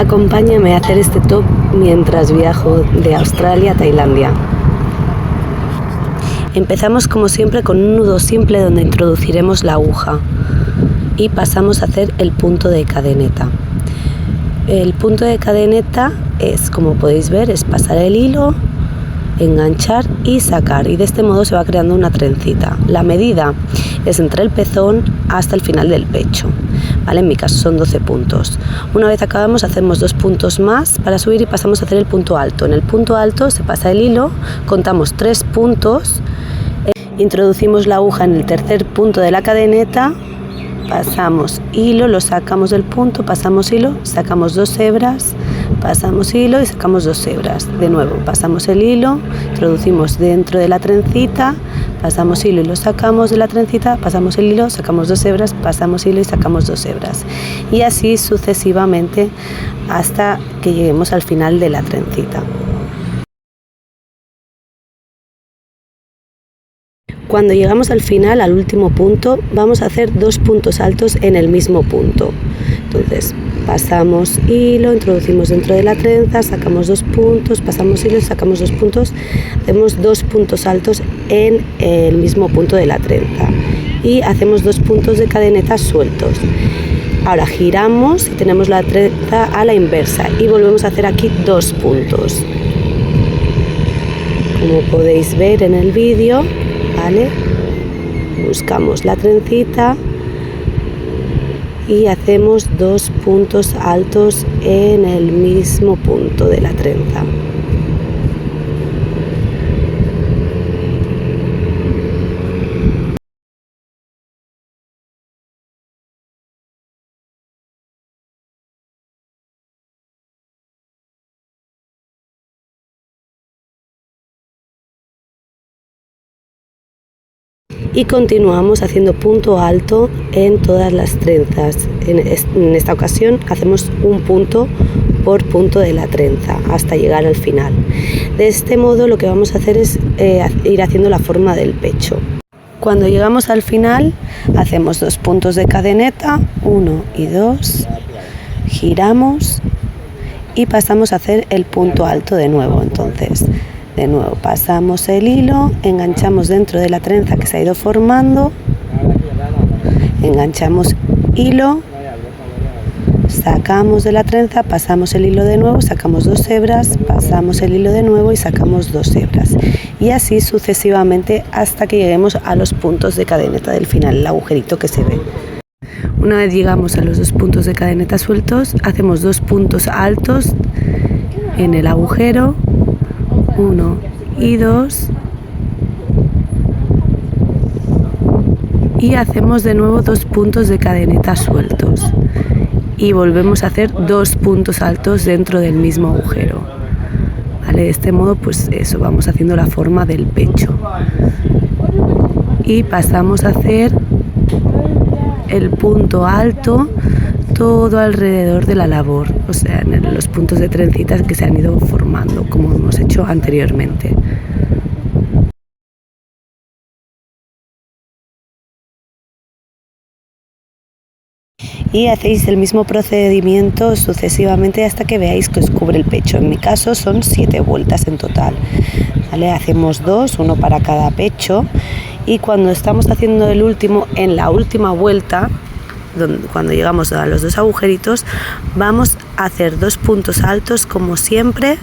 Acompáñame a hacer este top mientras viajo de Australia a Tailandia. Empezamos como siempre con un nudo simple donde introduciremos la aguja y pasamos a hacer el punto de cadeneta. El punto de cadeneta es, como podéis ver, es pasar el hilo, enganchar y sacar, y de este modo se va creando una trencita. La medida es entre el pezón hasta el final del pecho, ¿vale? En mi caso son 12 puntos. Una vez acabamos hacemos 2 puntos más para subir y pasamos a hacer el punto alto. En el punto alto se pasa el hilo, contamos 3 puntos, introducimos la aguja en el tercer punto de la cadeneta, pasamos hilo, lo sacamos del punto, pasamos hilo, sacamos 2 hebras, pasamos hilo y sacamos 2 hebras. De nuevo, pasamos el hilo, introducimos dentro de la trencita, pasamos hilo y lo sacamos de la trencita, pasamos el hilo, sacamos 2 hebras, pasamos hilo y sacamos 2 hebras. Y así sucesivamente hasta que lleguemos al final de la trencita. Cuando llegamos al final, al último punto, vamos a hacer 2 puntos altos en el mismo punto. Entonces, pasamos hilo, introducimos dentro de la trenza, sacamos 2 puntos, pasamos hilo y sacamos 2 puntos, hacemos 2 puntos altos en el mismo punto de la trenza y hacemos 2 puntos de cadeneta sueltos. Ahora giramos y tenemos la trenza a la inversa y volvemos a hacer aquí 2 puntos. Como podéis ver en el vídeo, ¿vale? Buscamos la trencita y hacemos 2 puntos altos en el mismo punto de la trenza. Y continuamos haciendo punto alto en todas las trenzas. En esta ocasión hacemos un punto por punto de la trenza hasta llegar al final. De este modo lo que vamos a hacer es ir haciendo la forma del pecho. Cuando llegamos al final hacemos 2 puntos de cadeneta, 1 y 2, giramos y pasamos a hacer el punto alto de nuevo. Entonces, de nuevo pasamos el hilo, enganchamos dentro de la trenza que se ha ido formando, enganchamos hilo, sacamos de la trenza, pasamos el hilo de nuevo, sacamos 2 hebras, pasamos el hilo de nuevo y sacamos 2 hebras. Y así sucesivamente hasta que lleguemos a los puntos de cadeneta del final, el agujerito que se ve. Una vez llegamos a los 2 puntos de cadeneta sueltos, hacemos 2 puntos altos en el agujero, 1 y 2, y hacemos de nuevo 2 puntos de cadeneta sueltos y volvemos a hacer 2 puntos altos dentro del mismo agujero, ¿vale? De este modo pues eso, vamos haciendo la forma del pecho y pasamos a hacer el punto alto todo alrededor de la labor, o sea, en los puntos de trencitas que se han ido formando, como hemos hecho anteriormente. Y hacéis el mismo procedimiento sucesivamente hasta que veáis que os cubre el pecho. En mi caso son 7 vueltas en total, ¿vale? Hacemos 2, 1 para cada pecho, y cuando estamos haciendo el último, en la última vuelta, cuando llegamos a los 2 agujeritos, vamos a hacer 2 puntos altos como siempre,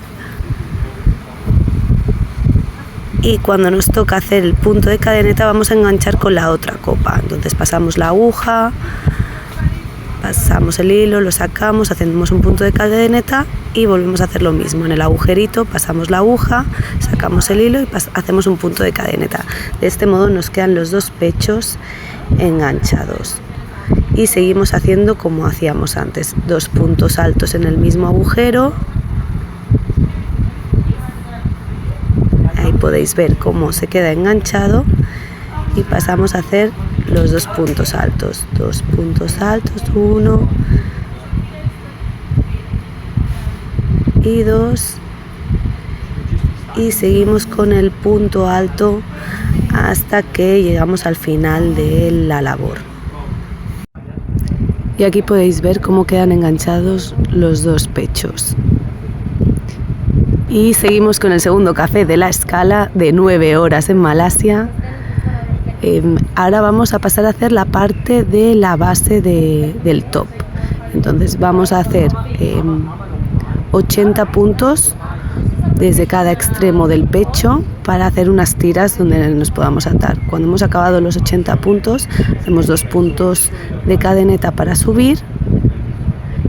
y cuando nos toca hacer el punto de cadeneta vamos a enganchar con la otra copa. Entonces pasamos la aguja, pasamos el hilo, lo sacamos, hacemos un punto de cadeneta y volvemos a hacer lo mismo. En el agujerito pasamos la aguja, sacamos el hilo y hacemos un punto de cadeneta. De este modo nos quedan los 2 pechos enganchados. Y seguimos haciendo como hacíamos antes, 2 puntos altos en el mismo agujero. Ahí podéis ver cómo se queda enganchado y pasamos a hacer los 2 puntos altos. 2 puntos altos, 1 y 2, y seguimos con el punto alto hasta que llegamos al final de la labor. Y aquí podéis ver cómo quedan enganchados los dos pechos. Y seguimos con el segundo café de la escala de 9 horas en Malasia. Ahora vamos a pasar a hacer la parte de la base del top. Entonces vamos a hacer 80 puntos desde cada extremo del pecho para hacer unas tiras donde nos podamos atar. Cuando hemos acabado los 80 puntos, hacemos 2 puntos de cadeneta para subir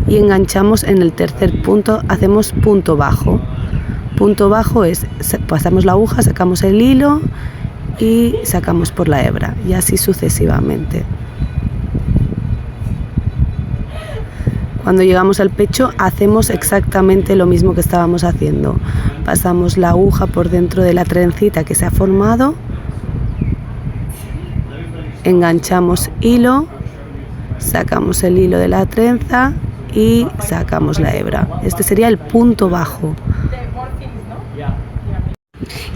y enganchamos en el tercer punto, hacemos punto bajo. Punto bajo es, pasamos la aguja, sacamos el hilo y sacamos por la hebra, y así sucesivamente. Cuando llegamos al pecho hacemos exactamente lo mismo que estábamos haciendo. Pasamos la aguja por dentro de la trencita que se ha formado, enganchamos hilo, sacamos el hilo de la trenza y sacamos la hebra. Este sería el punto bajo.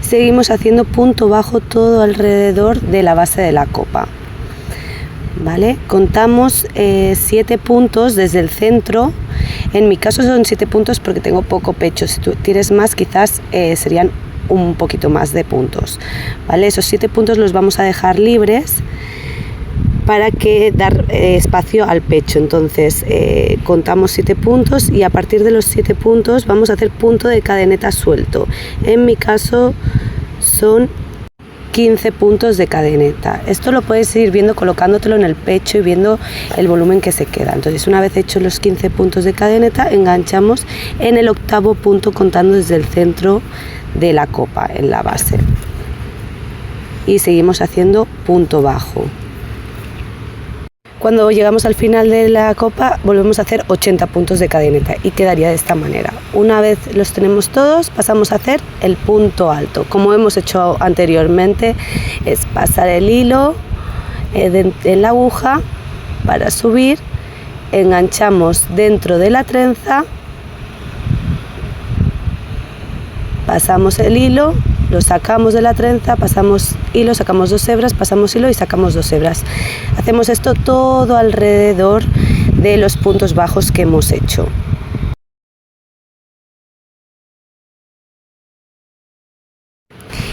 Seguimos haciendo punto bajo todo alrededor de la base de la copa. ¿Vale? Contamos 7 puntos desde el centro. En mi caso son 7 puntos porque tengo poco pecho. Si tú tienes más, quizás serían un poquito más de puntos. ¿Vale? Esos 7 puntos los vamos a dejar libres para que dar espacio al pecho. Entonces contamos 7 puntos y a partir de los 7 puntos vamos a hacer punto de cadeneta suelto. En mi caso son 15 puntos de cadeneta. Esto lo puedes ir viendo colocándotelo en el pecho y viendo el volumen que se queda. Entonces, una vez hechos los 15 puntos de cadeneta, enganchamos en el octavo punto contando desde el centro de la copa, en la base. Y seguimos haciendo punto bajo. Cuando llegamos al final de la copa volvemos a hacer 80 puntos de cadeneta y quedaría de esta manera. Una vez los tenemos todos, pasamos a hacer el punto alto. Como hemos hecho anteriormente, es pasar el hilo en la aguja para subir, enganchamos dentro de la trenza, pasamos el hilo, lo sacamos de la trenza, pasamos hilo, sacamos 2 hebras, pasamos hilo y sacamos 2 hebras. Hacemos esto todo alrededor de los puntos bajos que hemos hecho.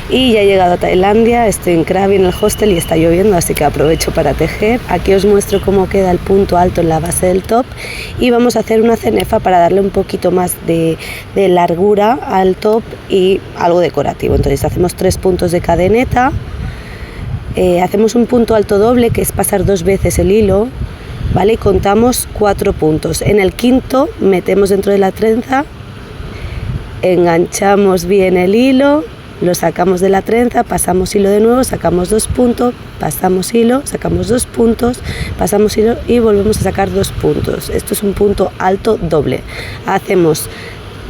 Y ya he llegado a Tailandia, estoy en Krabi en el hostel y está lloviendo, así que aprovecho para tejer. Aquí os muestro cómo queda el punto alto en la base del top y vamos a hacer una cenefa para darle un poquito más de largura al top y algo decorativo. Entonces hacemos 3 puntos de cadeneta, hacemos un punto alto doble que es pasar 2 veces el hilo, ¿vale? Y contamos 4 puntos. En el quinto metemos dentro de la trenza, enganchamos bien el hilo, lo sacamos de la trenza, pasamos hilo de nuevo, sacamos 2 puntos, pasamos hilo, sacamos 2 puntos, pasamos hilo y volvemos a sacar 2 puntos. Esto es un punto alto doble. Hacemos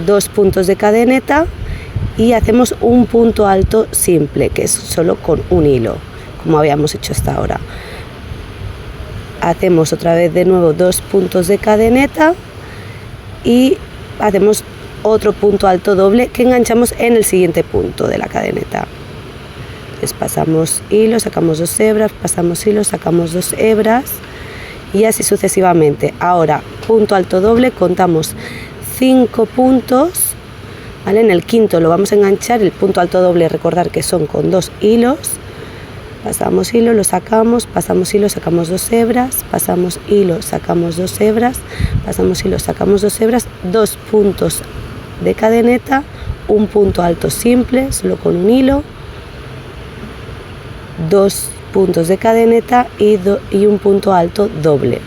2 puntos de cadeneta y hacemos un punto alto simple, que es solo con un hilo, como habíamos hecho hasta ahora. Hacemos otra vez de nuevo 2 puntos de cadeneta y hacemos otro punto alto doble que enganchamos en el siguiente punto de la cadeneta. Entonces pasamos hilo, sacamos 2 hebras, pasamos hilo, sacamos 2 hebras y así sucesivamente. Ahora punto alto doble, contamos 5 puntos, ¿vale? En el quinto lo vamos a enganchar, el punto alto doble recordar que son con 2 hilos, pasamos hilo, lo sacamos, pasamos hilo, sacamos 2 hebras, pasamos hilo, sacamos 2 hebras, pasamos hilo, sacamos 2 hebras, 2 puntos de cadeneta, un punto alto simple, solo con un hilo, 2 puntos de cadeneta y un punto alto doble.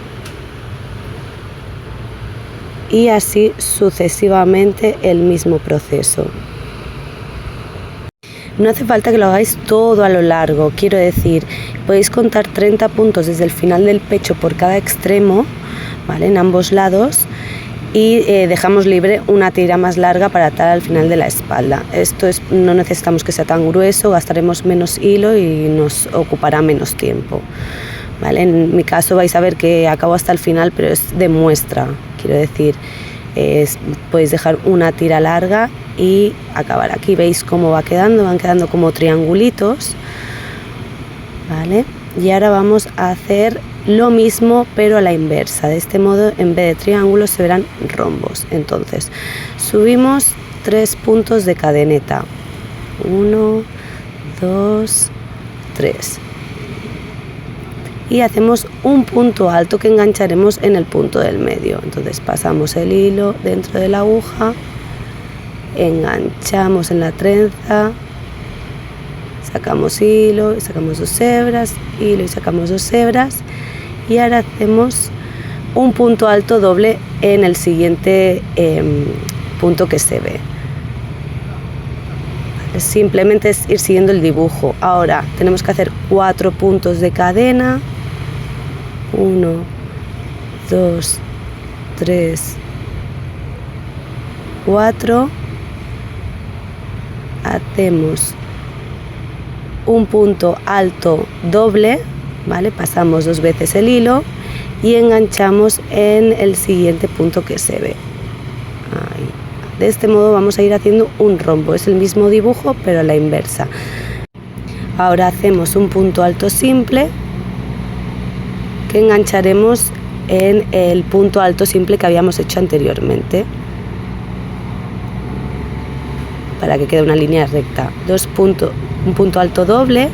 Y así sucesivamente el mismo proceso. No hace falta que lo hagáis todo a lo largo, quiero decir, podéis contar 30 puntos desde el final del pecho por cada extremo, ¿vale? En ambos lados. Y dejamos libre una tira más larga para atar al final de la espalda. Esto es, no necesitamos que sea tan grueso, gastaremos menos hilo y nos ocupará menos tiempo, ¿vale? En mi caso vais a ver que acabo hasta el final, pero es de muestra, quiero decir, podéis dejar una tira larga y acabar. Aquí veis cómo van quedando como triangulitos, ¿vale? Y ahora vamos a hacer lo mismo pero a la inversa. De este modo, en vez de triángulos se verán rombos. Entonces subimos 3 puntos de cadeneta, 1, 2, 3, y hacemos un punto alto que engancharemos en el punto del medio. Entonces pasamos el hilo dentro de la aguja, enganchamos en la trenza, sacamos hilo, sacamos 2 hebras, hilo y sacamos 2 hebras, y ahora hacemos un punto alto doble en el siguiente punto que se ve. Simplemente es ir siguiendo el dibujo. Ahora tenemos que hacer 4 puntos de cadena, 1, 2, 3, 4, hacemos un punto alto doble, ¿vale? Pasamos 2 veces el hilo y enganchamos en el siguiente punto que se ve. Ahí. De este modo vamos a ir haciendo un rombo, es el mismo dibujo pero a la inversa. Ahora hacemos un punto alto simple que engancharemos en el punto alto simple que habíamos hecho anteriormente, para que quede una línea recta. Un punto alto doble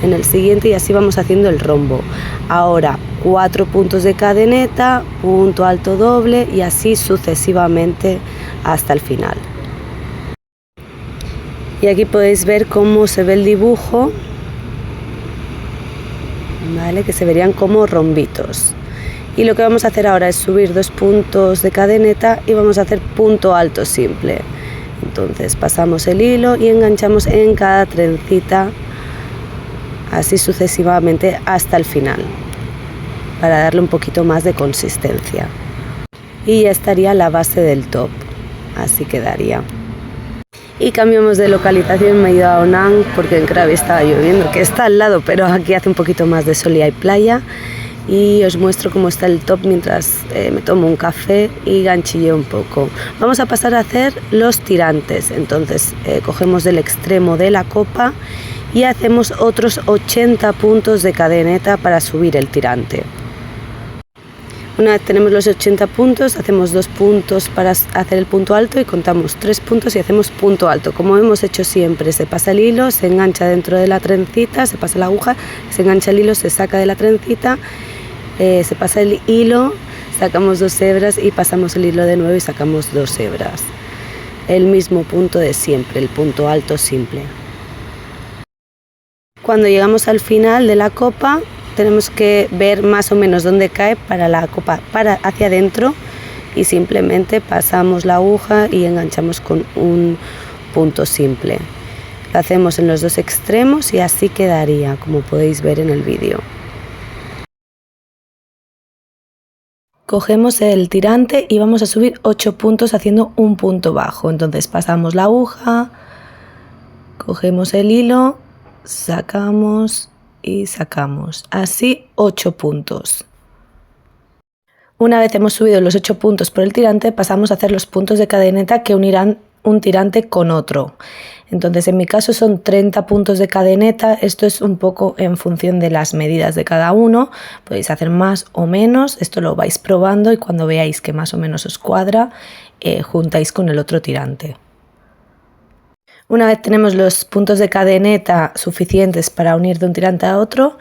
en el siguiente y así vamos haciendo el rombo. Ahora 4 puntos de cadeneta, punto alto doble y así sucesivamente hasta el final. Y aquí podéis ver cómo se ve el dibujo, ¿vale? Que se verían como rombitos. Y lo que vamos a hacer ahora es subir 2 puntos de cadeneta y vamos a hacer punto alto simple. Entonces pasamos el hilo y enganchamos en cada trencita, así sucesivamente hasta el final, para darle un poquito más de consistencia. Y ya estaría la base del top, así quedaría. Y cambiamos de localización, me he ido a Onang porque en Krabi estaba lloviendo, que está al lado, pero aquí hace un poquito más de sol y hay playa. Y os muestro cómo está el top mientras me tomo un café y ganchilleo un poco. Vamos a pasar a hacer los tirantes. Entonces cogemos del extremo de la copa y hacemos otros 80 puntos de cadeneta para subir el tirante. Una vez tenemos los 80 puntos, hacemos 2 puntos para hacer el punto alto y contamos 3 puntos y hacemos punto alto. Como hemos hecho siempre, se pasa el hilo, se engancha dentro de la trencita, se pasa la aguja, se engancha el hilo, se saca de la trencita, se pasa el hilo, sacamos 2 hebras y pasamos el hilo de nuevo y sacamos 2 hebras. El mismo punto de siempre, el punto alto simple. Cuando llegamos al final de la copa, tenemos que ver más o menos dónde cae para la copa, para hacia adentro, y simplemente pasamos la aguja y enganchamos con un punto simple. Lo hacemos en los 2 extremos y así quedaría, como podéis ver en el vídeo. Cogemos el tirante y vamos a subir 8 puntos haciendo un punto bajo. Entonces pasamos la aguja, cogemos el hilo, sacamos y sacamos, así 8 puntos. Una vez hemos subido los 8 puntos por el tirante, pasamos a hacer los puntos de cadeneta que unirán un tirante con otro. Entonces en mi caso son 30 puntos de cadeneta. Esto es un poco en función de las medidas de cada uno, podéis hacer más o menos, esto lo vais probando y cuando veáis que más o menos os cuadra, juntáis con el otro tirante. Una vez tenemos los puntos de cadeneta suficientes para unir de un tirante a otro,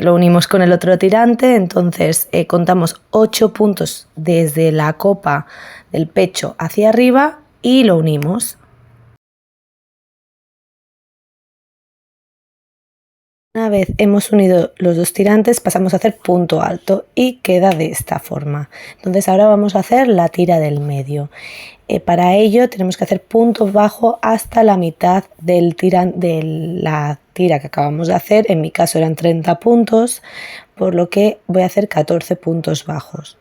lo unimos con el otro tirante. Entonces contamos 8 puntos desde la copa del pecho hacia arriba y lo unimos. Una vez hemos unido los 2 tirantes, pasamos a hacer punto alto y queda de esta forma. Entonces ahora vamos a hacer la tira del medio. Para ello tenemos que hacer punto bajo hasta la mitad de la tira que acabamos de hacer. En mi caso eran 30 puntos, por lo que voy a hacer 14 puntos bajos.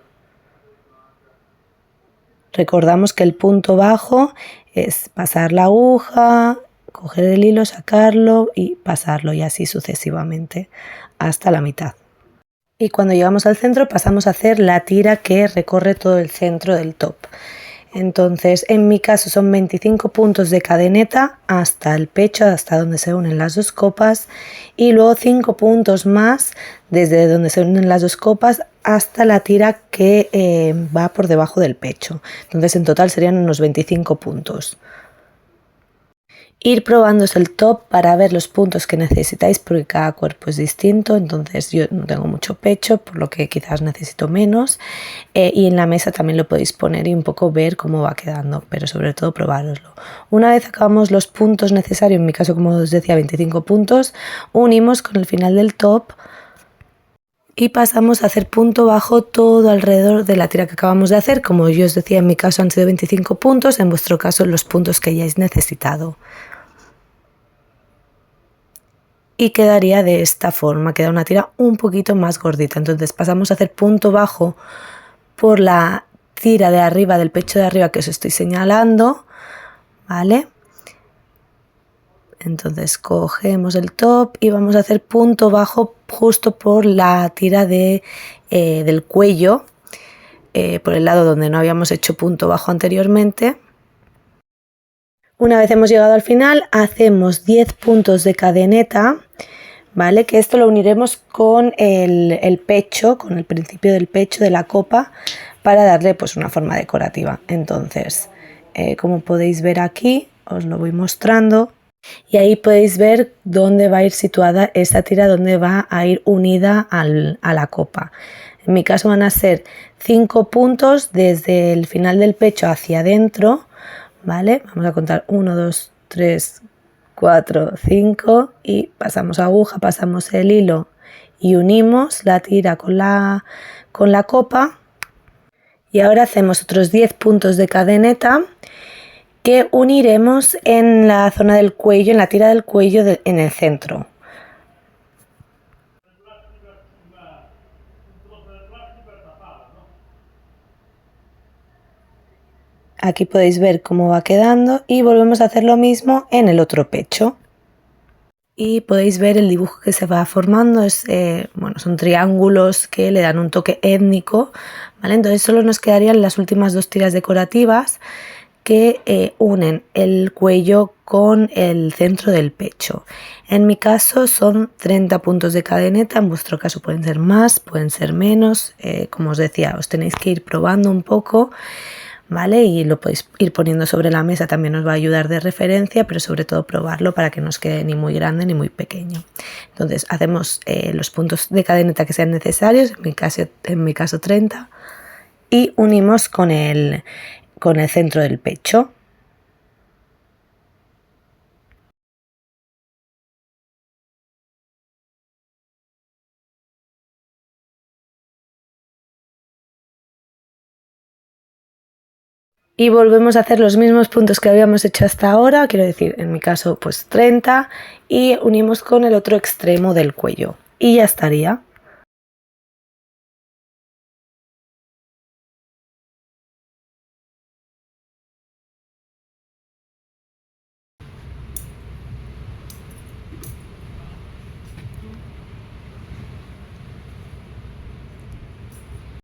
Recordamos que el punto bajo es pasar la aguja, coger el hilo, sacarlo y pasarlo, y así sucesivamente hasta la mitad. Y cuando llegamos al centro pasamos a hacer la tira que recorre todo el centro del top. Entonces, en mi caso son 25 puntos de cadeneta hasta el pecho, hasta donde se unen las dos copas, y luego 5 puntos más desde donde se unen las dos copas hasta la tira que va por debajo del pecho. Entonces, en total serían unos 25 puntos. Ir probándose el top para ver los puntos que necesitáis, porque cada cuerpo es distinto. Entonces yo no tengo mucho pecho, por lo que quizás necesito menos, y en la mesa también lo podéis poner y un poco ver cómo va quedando, pero sobre todo probároslo. Una vez acabamos los puntos necesarios, en mi caso como os decía 25 puntos, unimos con el final del top y pasamos a hacer punto bajo todo alrededor de la tira que acabamos de hacer. Como yo os decía, en mi caso han sido 25 puntos, en vuestro caso los puntos que hayáis necesitado. Y quedaría de esta forma, queda una tira un poquito más gordita. Entonces pasamos a hacer punto bajo por la tira de arriba, del pecho de arriba que os estoy señalando, ¿vale? Entonces cogemos el top y vamos a hacer punto bajo justo por la tira del cuello, por el lado donde no habíamos hecho punto bajo anteriormente. Una vez hemos llegado al final, hacemos 10 puntos de cadeneta, ¿vale? Que esto lo uniremos con el pecho, con el principio del pecho de la copa, para darle pues una forma decorativa. Entonces, como podéis ver aquí, os lo voy mostrando. Y ahí podéis ver dónde va a ir situada esta tira, dónde va a ir unida a la copa. En mi caso van a ser 5 puntos desde el final del pecho hacia adentro, ¿vale? Vamos a contar 1, 2, 3, 4, 5 y pasamos aguja, pasamos el hilo y unimos la tira con la copa. Y ahora hacemos otros 10 puntos de cadeneta que uniremos en la zona del cuello, en la tira del cuello en el centro. Aquí podéis ver cómo va quedando y volvemos a hacer lo mismo en el otro pecho. Y podéis ver el dibujo que se va formando, son triángulos que le dan un toque étnico, ¿vale? Entonces solo nos quedarían las últimas 2 tiras decorativas que unen el cuello con el centro del pecho. En mi caso son 30 puntos de cadeneta, en vuestro caso pueden ser más, pueden ser menos, como os decía, os tenéis que ir probando un poco, ¿vale? Y lo podéis ir poniendo sobre la mesa, también os va a ayudar de referencia, pero sobre todo probarlo para que no os quede ni muy grande ni muy pequeño. Entonces hacemos los puntos de cadeneta que sean necesarios, en mi caso 30, y unimos con el centro del pecho. Y volvemos a hacer los mismos puntos que habíamos hecho hasta ahora, quiero decir, en mi caso pues 30, y unimos con el otro extremo del cuello. Y ya estaría.